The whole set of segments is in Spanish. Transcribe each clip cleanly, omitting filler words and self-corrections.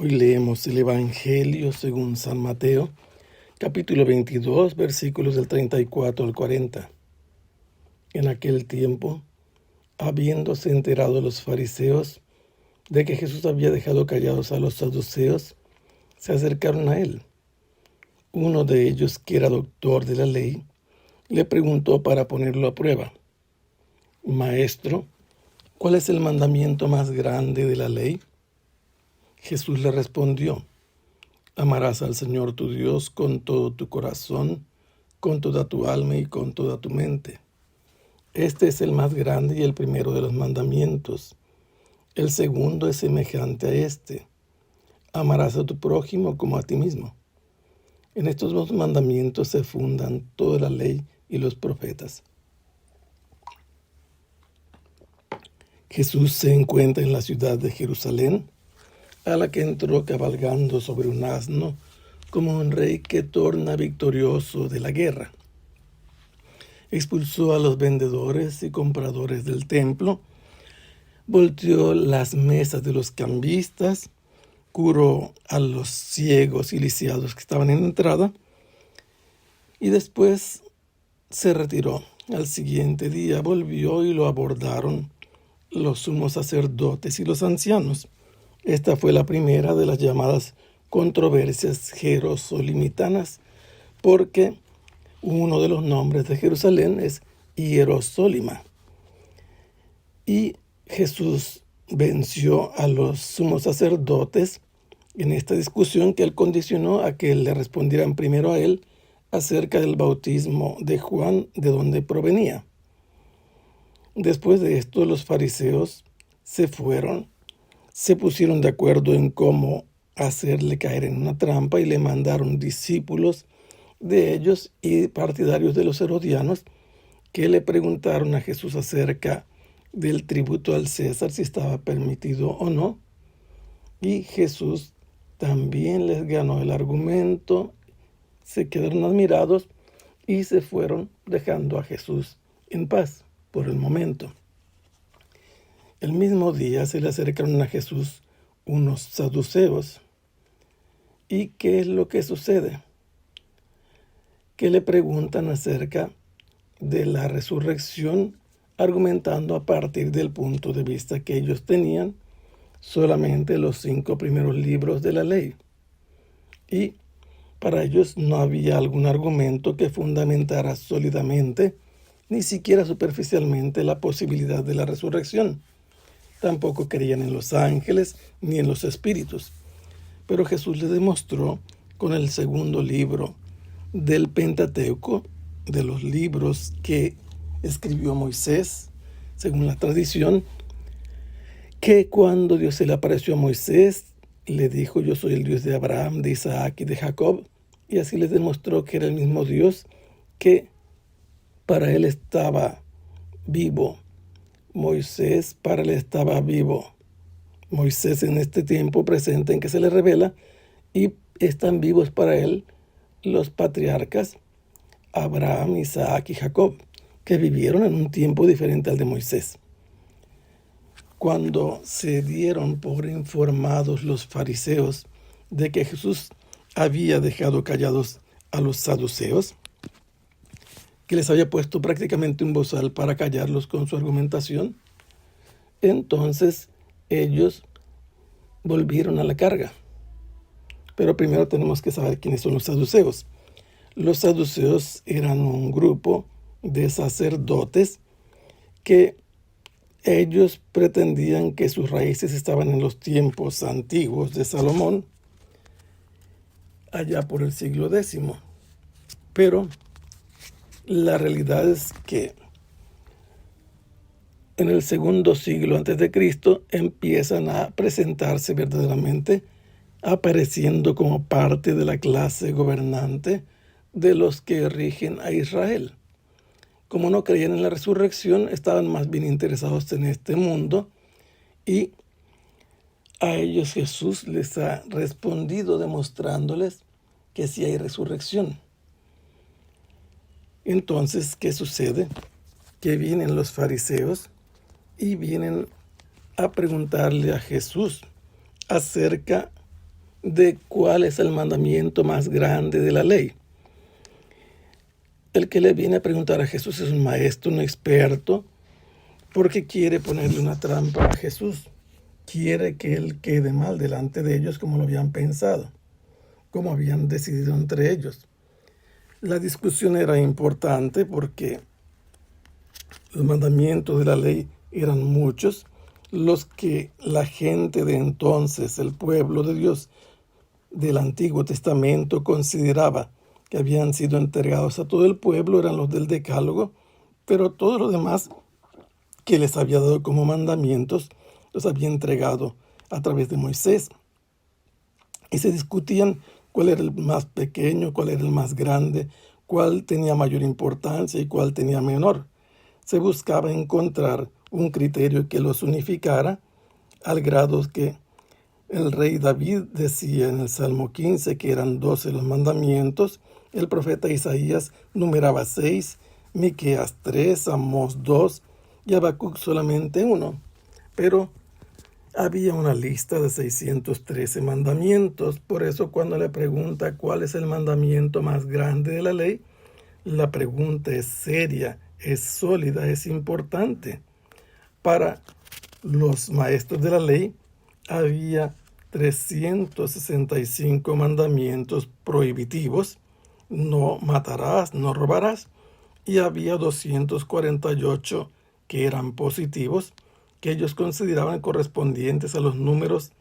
Hoy leemos el Evangelio según San Mateo, capítulo 22, versículos del 34 al 40. En aquel tiempo, habiéndose enterado los fariseos de que Jesús había dejado callados a los saduceos, se acercaron a él. Uno de ellos, que era doctor de la ley, le preguntó para ponerlo a prueba: Maestro, ¿cuál es el mandamiento más grande de la ley? Jesús le respondió: Amarás al Señor tu Dios con todo tu corazón, con toda tu alma y con toda tu mente. Este es el más grande y el primero de los mandamientos. El segundo es semejante a este: amarás a tu prójimo como a ti mismo. En estos dos mandamientos se fundan toda la ley y los profetas. Jesús se encuentra en la ciudad de Jerusalén, a la que entró cabalgando sobre un asno, como un rey que torna victorioso de la guerra. Expulsó a los vendedores y compradores del templo, volteó las mesas de los cambistas, curó a los ciegos y lisiados que estaban en la entrada, y después se retiró. Al siguiente día volvió y lo abordaron los sumos sacerdotes y los ancianos. Esta fue la primera de las llamadas controversias jerosolimitanas, porque uno de los nombres de Jerusalén es Hierosólima. Y Jesús venció a los sumos sacerdotes en esta discusión, que él condicionó a que le respondieran primero a él acerca del bautismo de Juan, de dónde provenía. Después de esto, los fariseos se pusieron de acuerdo en cómo hacerle caer en una trampa y le mandaron discípulos de ellos y partidarios de los herodianos, que le preguntaron a Jesús acerca del tributo al César, si estaba permitido o no. Y Jesús también les ganó el argumento, se quedaron admirados y se fueron, dejando a Jesús en paz por el momento. El mismo día se le acercaron a Jesús unos saduceos. ¿Y qué es lo que sucede? Que le preguntan acerca de la resurrección, argumentando a partir del punto de vista que ellos tenían solamente los 5 primeros libros de la ley. Y para ellos no había algún argumento que fundamentara sólidamente, ni siquiera superficialmente, la posibilidad de la resurrección. Tampoco creían en los ángeles ni en los espíritus. Pero Jesús les demostró con el segundo libro del Pentateuco, de los libros que escribió Moisés, según la tradición, que cuando Dios se le apareció a Moisés, le dijo: yo soy el Dios de Abraham, de Isaac y de Jacob. Y así les demostró que era el mismo Dios, que para él estaba vivo. Moisés para él estaba vivo. Moisés en este tiempo presente en que se le revela, y están vivos para él los patriarcas Abraham, Isaac y Jacob, que vivieron en un tiempo diferente al de Moisés. Cuando se dieron por informados los fariseos de que Jesús había dejado callados a los saduceos, que les había puesto prácticamente un bozal para callarlos con su argumentación, entonces ellos volvieron a la carga. Pero primero tenemos que saber quiénes son los saduceos. Los saduceos eran un grupo de sacerdotes que ellos pretendían que sus raíces estaban en los tiempos antiguos de Salomón, allá por el siglo X. Pero la realidad es que en el segundo siglo antes de Cristo empiezan a presentarse verdaderamente, apareciendo como parte de la clase gobernante de los que rigen a Israel. Como no creían en la resurrección, estaban más bien interesados en este mundo, y a ellos Jesús les ha respondido demostrándoles que sí hay resurrección. Entonces, ¿qué sucede? Que vienen los fariseos y vienen a preguntarle a Jesús acerca de cuál es el mandamiento más grande de la ley. El que le viene a preguntar a Jesús es un maestro, un experto, porque quiere ponerle una trampa a Jesús. Quiere que él quede mal delante de ellos como lo habían pensado, como habían decidido entre ellos. La discusión era importante porque los mandamientos de la ley eran muchos, los que la gente de entonces, el pueblo de Dios del Antiguo Testamento, consideraba que habían sido entregados a todo el pueblo, eran los del Decálogo, pero todo lo demás que les había dado como mandamientos los había entregado a través de Moisés. Y se discutían cuál era el más pequeño, cuál era el más grande, cuál tenía mayor importancia y cuál tenía menor. Se buscaba encontrar un criterio que los unificara, al grado que el rey David decía en el Salmo 15 que eran 12 los mandamientos, el profeta Isaías numeraba 6, Miqueas 3, Amós 2 y Habacuc solamente 1. Pero había una lista de 613 mandamientos, por eso cuando le pregunta cuál es el mandamiento más grande de la ley, la pregunta es seria, es sólida, es importante. Para los maestros de la ley había 365 mandamientos prohibitivos, no matarás, no robarás, y había 248 que eran positivos, que ellos consideraban correspondientes a los números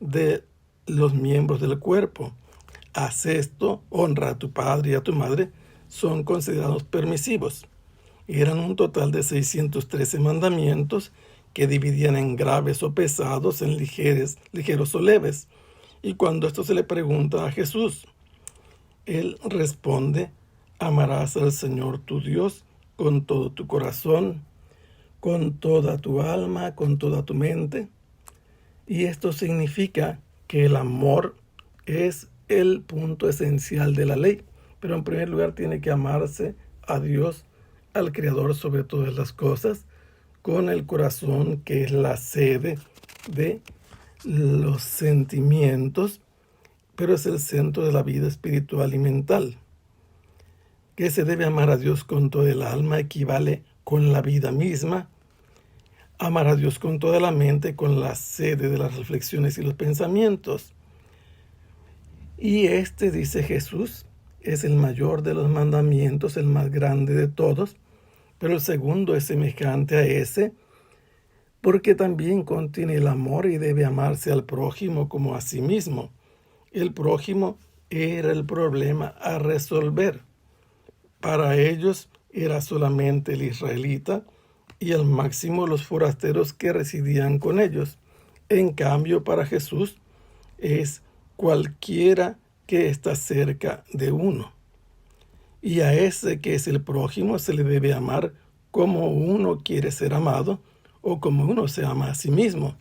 de los miembros del cuerpo. Haz esto, honra a tu padre y a tu madre, son considerados permisivos. Eran un total de 613 mandamientos que dividían en graves o pesados, en ligeros o leves. Y cuando esto se le pregunta a Jesús, él responde: amarás al Señor tu Dios con todo tu corazón, con toda tu alma, con toda tu mente. Y esto significa que el amor es el punto esencial de la ley. Pero en primer lugar tiene que amarse a Dios, al Creador sobre todas las cosas, con el corazón, que es la sede de los sentimientos, pero es el centro de la vida espiritual y mental. Que se debe amar a Dios con toda el alma equivale con la vida misma. Amar a Dios con toda la mente, con la sede de las reflexiones y los pensamientos. Y este, dice Jesús, es el mayor de los mandamientos, el más grande de todos, pero el segundo es semejante a ese, porque también contiene el amor y debe amarse al prójimo como a sí mismo. El prójimo era el problema a resolver. Para ellos era solamente el israelita y al máximo los forasteros que residían con ellos. En cambio, para Jesús es cualquiera que está cerca de uno. Y a ese que es el prójimo se le debe amar como uno quiere ser amado o como uno se ama a sí mismo.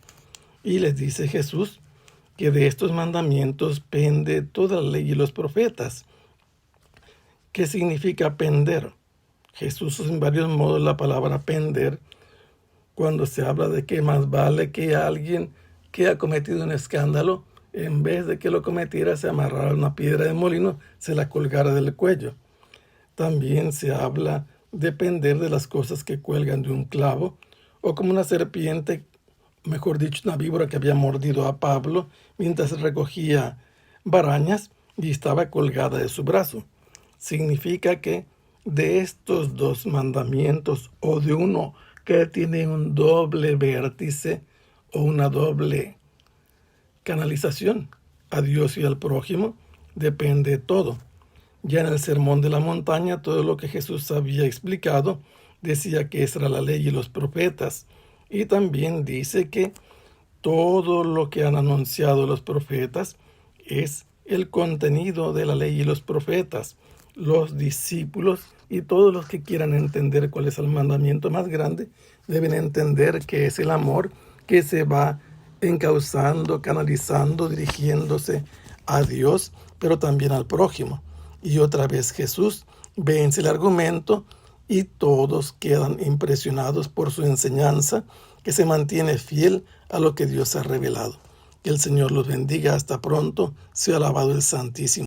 Y les dice Jesús que de estos mandamientos pende toda la ley y los profetas. ¿Qué significa pender? Jesús usa en varios modos la palabra pender cuando se habla de que más vale que alguien que ha cometido un escándalo, en vez de que lo cometiera, se amarrara una piedra de molino, se la colgara del cuello. También se habla de pender de las cosas que cuelgan de un clavo, o como una serpiente, mejor dicho, una víbora que había mordido a Pablo mientras recogía barañas y estaba colgada de su brazo. Significa que de estos dos mandamientos, o de uno que tiene un doble vértice o una doble canalización a Dios y al prójimo, depende todo. Ya en el Sermón de la Montaña, todo lo que Jesús había explicado, decía que esa era la ley y los profetas. Y también dice que todo lo que han anunciado los profetas es el contenido de la ley y los profetas. Los discípulos y todos los que quieran entender cuál es el mandamiento más grande deben entender que es el amor que se va encauzando, canalizando, dirigiéndose a Dios, pero también al prójimo. Y otra vez Jesús vence el argumento y todos quedan impresionados por su enseñanza, que se mantiene fiel a lo que Dios ha revelado. Que el Señor los bendiga. Hasta pronto. Sea alabado el Santísimo.